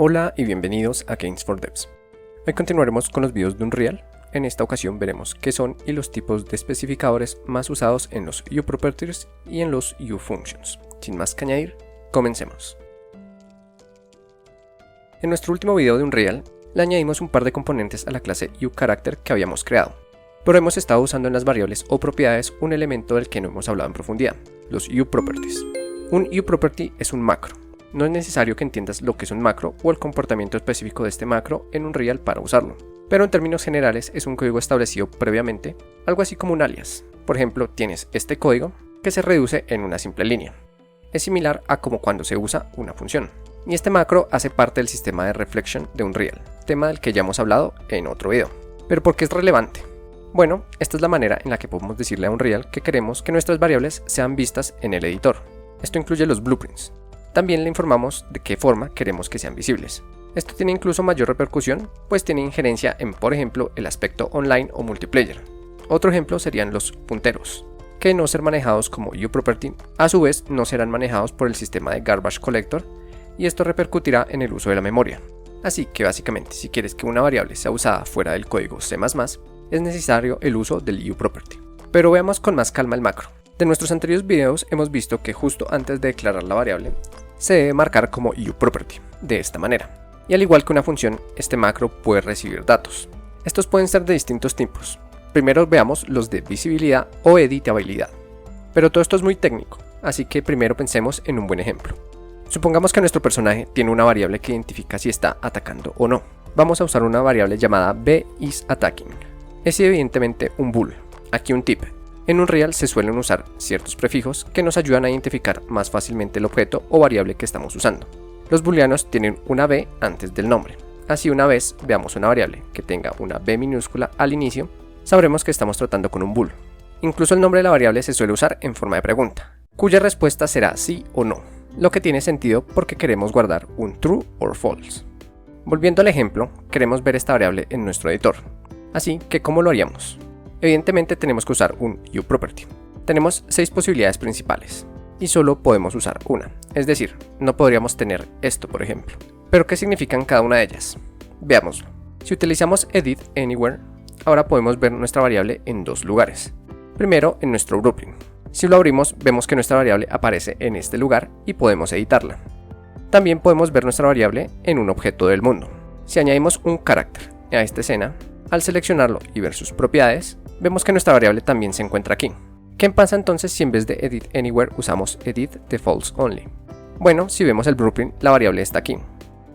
Hola y bienvenidos a Games for Devs. Hoy continuaremos con los videos de Unreal. En esta ocasión veremos qué son y los tipos de especificadores más usados en los uProperties y en los uFunctions. Sin más que añadir, comencemos. En nuestro último video de Unreal, le añadimos un par de componentes a la clase uCharacter que habíamos creado, pero hemos estado usando en las variables o propiedades un elemento del que no hemos hablado en profundidad, los uProperties. Un uProperty es un macro. No es necesario que entiendas lo que es un macro o el comportamiento específico de este macro en Unreal para usarlo, pero en términos generales es un código establecido previamente, algo así como un alias. Por ejemplo, tienes este código que se reduce en una simple línea. Es similar a como cuando se usa una función. Y este macro hace parte del sistema de reflection de Unreal, tema del que ya hemos hablado en otro video. ¿Pero por qué es relevante? Bueno, esta es la manera en la que podemos decirle a Unreal que queremos que nuestras variables sean vistas en el editor. Esto incluye los blueprints. También le informamos de qué forma queremos que sean visibles. Esto tiene incluso mayor repercusión, pues tiene injerencia en, por ejemplo, el aspecto online o multiplayer. Otro ejemplo serían los punteros, que no ser manejados como uProperty, a su vez no serán manejados por el sistema de Garbage Collector, y esto repercutirá en el uso de la memoria. Así que básicamente, si quieres que una variable sea usada fuera del código C++, es necesario el uso del uProperty. Pero veamos con más calma el macro. De nuestros anteriores videos hemos visto que justo antes de declarar la variable, se debe marcar como uProperty, de esta manera. Y al igual que una función, este macro puede recibir datos. Estos pueden ser de distintos tipos. Primero veamos los de visibilidad o editabilidad. Pero todo esto es muy técnico, así que primero pensemos en un buen ejemplo. Supongamos que nuestro personaje tiene una variable que identifica si está atacando o no. Vamos a usar una variable llamada bIsAttacking. Es evidentemente un bool. Aquí un tip. En Unreal se suelen usar ciertos prefijos que nos ayudan a identificar más fácilmente el objeto o variable que estamos usando. Los booleanos tienen una b antes del nombre. Así una vez veamos una variable que tenga una b minúscula al inicio, sabremos que estamos tratando con un bool. Incluso el nombre de la variable se suele usar en forma de pregunta, cuya respuesta será sí o no, lo que tiene sentido porque queremos guardar un true o false. Volviendo al ejemplo, queremos ver esta variable en nuestro editor. Así que, ¿cómo lo haríamos? Evidentemente tenemos que usar un uProperty. Tenemos 6 posibilidades principales y solo podemos usar una, es decir, no podríamos tener esto por ejemplo. ¿Pero qué significan cada una de ellas? Veámoslo. Si utilizamos edit anywhere, ahora podemos ver nuestra variable en dos lugares. Primero en nuestro blueprint. Si lo abrimos vemos que nuestra variable aparece en este lugar y podemos editarla. También podemos ver nuestra variable en un objeto del mundo. Si añadimos un carácter a esta escena, al seleccionarlo y ver sus propiedades, vemos que nuestra variable también se encuentra aquí. ¿Qué pasa entonces si en vez de edit anywhere usamos edit defaults only? Bueno, si vemos el blueprint, la variable está aquí.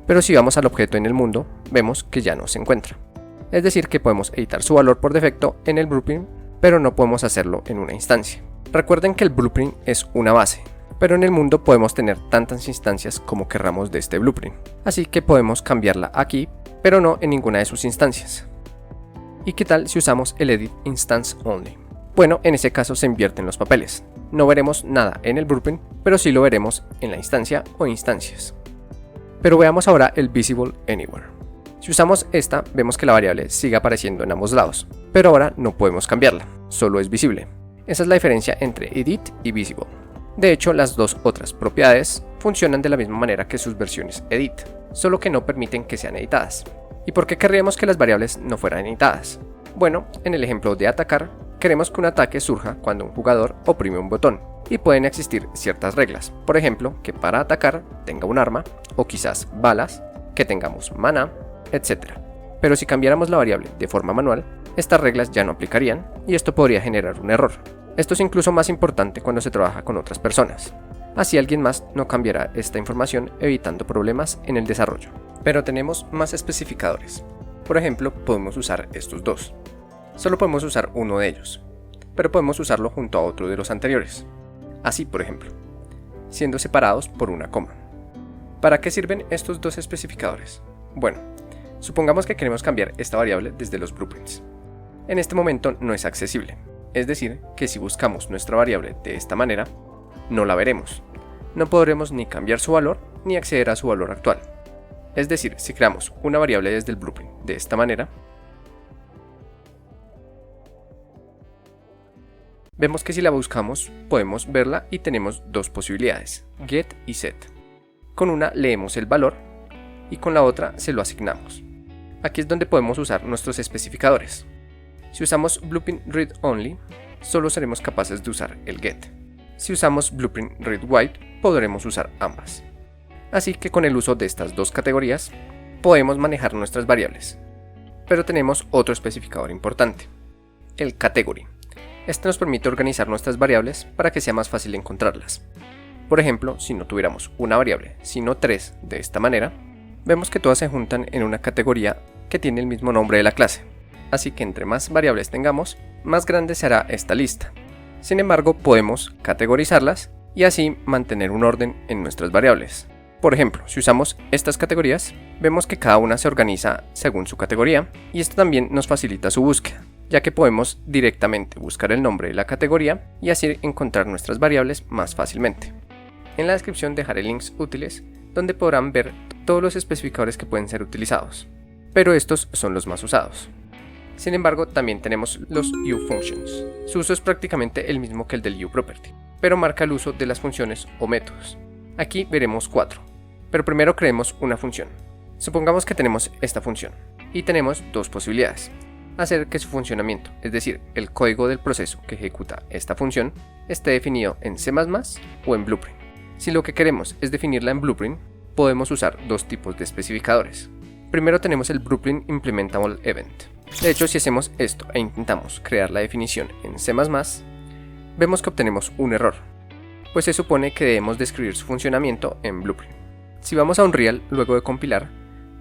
Pero si vamos al objeto en el mundo, vemos que ya no se encuentra. Es decir, que podemos editar su valor por defecto en el blueprint, pero no podemos hacerlo en una instancia. Recuerden que el blueprint es una base, pero en el mundo podemos tener tantas instancias como querramos de este blueprint. Así que podemos cambiarla aquí, pero no en ninguna de sus instancias. ¿Y qué tal si usamos el edit instance only? Bueno, en ese caso se invierten los papeles. No veremos nada en el blueprint, pero sí lo veremos en la instancia o instancias. Pero veamos ahora el visible anywhere. Si usamos esta, vemos que la variable sigue apareciendo en ambos lados, pero ahora no podemos cambiarla, solo es visible. Esa es la diferencia entre edit y visible. De hecho, las dos otras propiedades funcionan de la misma manera que sus versiones edit, solo que no permiten que sean editadas. ¿Y por qué querríamos que las variables no fueran editadas? Bueno, en el ejemplo de atacar, queremos que un ataque surja cuando un jugador oprime un botón, y pueden existir ciertas reglas, por ejemplo, que para atacar tenga un arma, o quizás balas, que tengamos maná, etc. Pero si cambiáramos la variable de forma manual, estas reglas ya no aplicarían, y esto podría generar un error. Esto es incluso más importante cuando se trabaja con otras personas. Así alguien más no cambiará esta información, evitando problemas en el desarrollo. Pero tenemos más especificadores. Por ejemplo, podemos usar estos dos. Solo podemos usar uno de ellos, pero podemos usarlo junto a otro de los anteriores. Así, por ejemplo, siendo separados por una coma. ¿Para qué sirven estos dos especificadores? Bueno, supongamos que queremos cambiar esta variable desde los blueprints. En este momento no es accesible, es decir, que si buscamos nuestra variable de esta manera, no la veremos. No podremos ni cambiar su valor ni acceder a su valor actual. Es decir, si creamos una variable desde el blueprint de esta manera, vemos que si la buscamos podemos verla y tenemos dos posibilidades, get y set. Con una leemos el valor y con la otra se lo asignamos. Aquí es donde podemos usar nuestros especificadores. Si usamos blueprint read only, solo seremos capaces de usar el get. Si usamos blueprint read write, podremos usar ambas. Así que con el uso de estas dos categorías, podemos manejar nuestras variables. Pero tenemos otro especificador importante, el category. Este nos permite organizar nuestras variables para que sea más fácil encontrarlas. Por ejemplo, si no tuviéramos una variable, sino 3 de esta manera, vemos que todas se juntan en una categoría que tiene el mismo nombre de la clase. Así que entre más variables tengamos, más grande será esta lista. Sin embargo, podemos categorizarlas y así mantener un orden en nuestras variables. Por ejemplo, si usamos estas categorías, vemos que cada una se organiza según su categoría y esto también nos facilita su búsqueda, ya que podemos directamente buscar el nombre de la categoría y así encontrar nuestras variables más fácilmente. En la descripción dejaré links útiles donde podrán ver todos los especificadores que pueden ser utilizados, pero estos son los más usados. Sin embargo, también tenemos los uFunctions. Su uso es prácticamente el mismo que el del uProperty, pero marca el uso de las funciones o métodos. Aquí veremos 4, pero primero creemos una función. Supongamos que tenemos esta función y tenemos dos posibilidades: hacer que su funcionamiento, es decir, el código del proceso que ejecuta esta función, esté definido en C++ o en Blueprint. Si lo que queremos es definirla en Blueprint, podemos usar dos tipos de especificadores. Primero tenemos el Blueprint Implementable Event. De hecho, si hacemos esto e intentamos crear la definición en C++, vemos que obtenemos un error, pues se supone que debemos describir su funcionamiento en Blueprint. Si vamos a Unreal luego de compilar,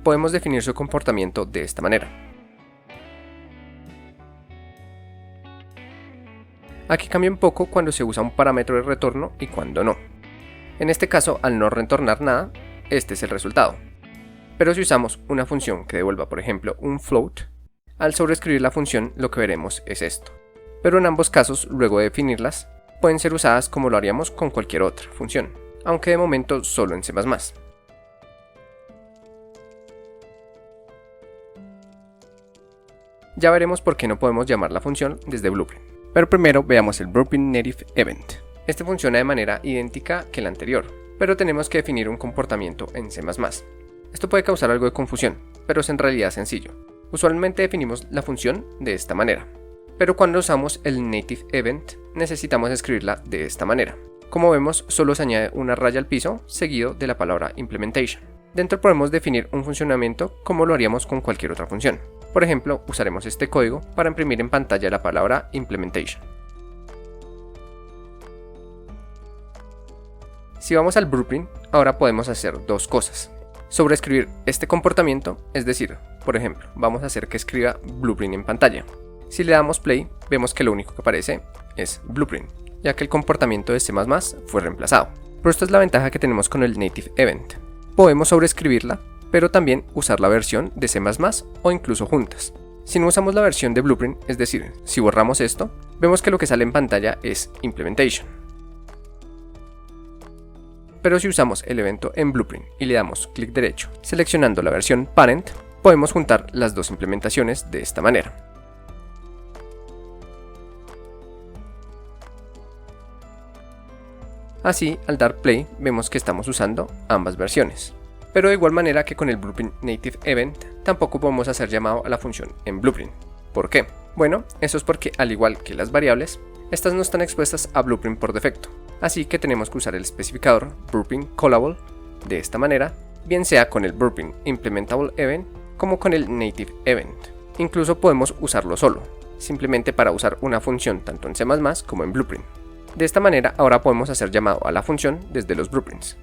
podemos definir su comportamiento de esta manera. Aquí cambia un poco cuando se usa un parámetro de retorno y cuando no. En este caso, al no retornar nada, este es el resultado. Pero si usamos una función que devuelva, por ejemplo, un float, al sobreescribir la función lo que veremos es esto. Pero en ambos casos, luego de definirlas, pueden ser usadas como lo haríamos con cualquier otra función, aunque de momento solo en C++. Ya veremos por qué no podemos llamar la función desde Blueprint. Pero primero veamos el Blueprint Native Event. Este funciona de manera idéntica que el anterior, pero tenemos que definir un comportamiento en C++. Esto puede causar algo de confusión, pero es en realidad sencillo. Usualmente definimos la función de esta manera, pero cuando usamos el Native Event necesitamos escribirla de esta manera. Como vemos, solo se añade una raya al piso seguido de la palabra Implementation. Dentro podemos definir un funcionamiento como lo haríamos con cualquier otra función. Por ejemplo, usaremos este código para imprimir en pantalla la palabra Implementation. Si vamos al Blueprint, ahora podemos hacer dos cosas. Sobreescribir este comportamiento, es decir, por ejemplo, vamos a hacer que escriba Blueprint en pantalla. Si le damos play, vemos que lo único que aparece es Blueprint, ya que el comportamiento de C++ fue reemplazado. Pero esta es la ventaja que tenemos con el Native Event. Podemos sobreescribirla, pero también usar la versión de C++ o incluso juntas. Si no usamos la versión de Blueprint, es decir, si borramos esto, vemos que lo que sale en pantalla es Implementation. Pero si usamos el evento en Blueprint y le damos clic derecho seleccionando la versión Parent, podemos juntar las dos implementaciones de esta manera. Así, al dar play, vemos que estamos usando ambas versiones. Pero de igual manera que con el Blueprint Native Event, tampoco podemos hacer llamado a la función en Blueprint. ¿Por qué? Bueno, eso es porque, al igual que las variables, estas no están expuestas a Blueprint por defecto. Así que tenemos que usar el especificador Blueprint Callable de esta manera, bien sea con el Blueprint Implementable Event como con el Native Event. Incluso podemos usarlo solo, simplemente para usar una función tanto en C++ como en Blueprint. De esta manera ahora podemos hacer llamado a la función desde los blueprints.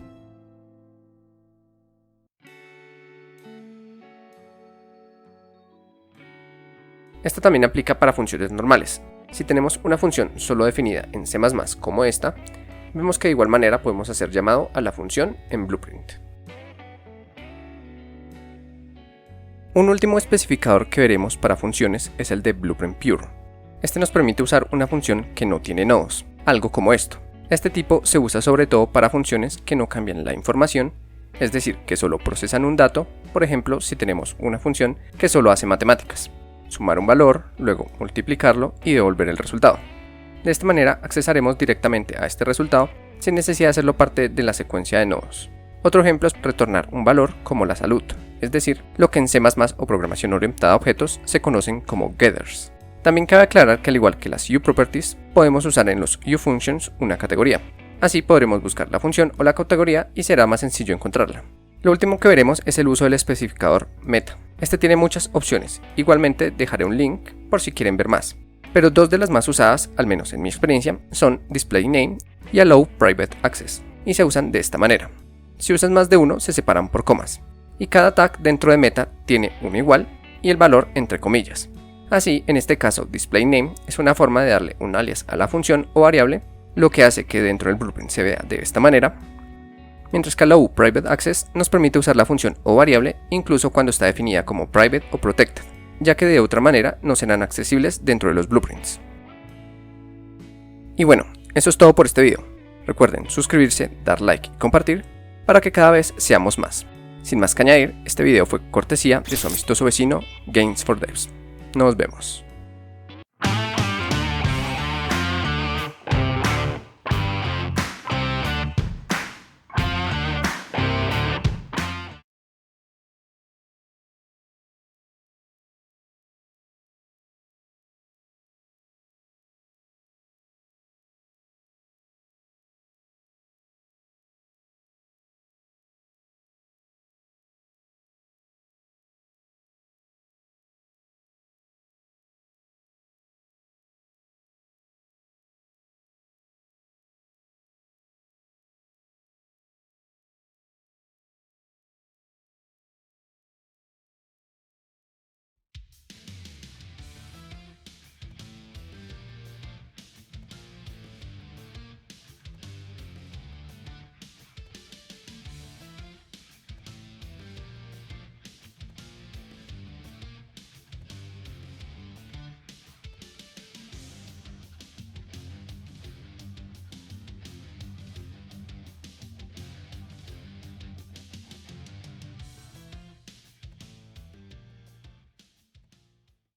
Esto también aplica para funciones normales. Si tenemos una función solo definida en C++ como esta, vemos que de igual manera podemos hacer llamado a la función en Blueprint. Un último especificador que veremos para funciones es el de Blueprint Pure. Este nos permite usar una función que no tiene nodos, algo como esto. Este tipo se usa sobre todo para funciones que no cambian la información, es decir, que solo procesan un dato, por ejemplo si tenemos una función que solo hace matemáticas. Sumar un valor, luego multiplicarlo y devolver el resultado. De esta manera accesaremos directamente a este resultado sin necesidad de hacerlo parte de la secuencia de nodos. Otro ejemplo es retornar un valor como la salud, es decir, lo que en C++ o programación orientada a objetos se conocen como getters. También cabe aclarar que al igual que las uProperties, podemos usar en los uFunctions una categoría. Así podremos buscar la función o la categoría y será más sencillo encontrarla. Lo último que veremos es el uso del especificador meta. Este tiene muchas opciones, igualmente dejaré un link por si quieren ver más. Pero dos de las más usadas, al menos en mi experiencia, son displayName y allow private access, y se usan de esta manera. Si usas más de uno, se separan por comas, y cada tag dentro de meta tiene uno igual y el valor entre comillas. Así, en este caso, displayName es una forma de darle un alias a la función o variable, lo que hace que dentro del blueprint se vea de esta manera, mientras que allow private access nos permite usar la función o variable incluso cuando está definida como private o protected, ya que de otra manera no serán accesibles dentro de los blueprints. Y bueno, eso es todo por este video. Recuerden suscribirse, dar like y compartir para que cada vez seamos más. Sin más que añadir, este video fue cortesía de su amistoso vecino Gains for Devs. Nos vemos.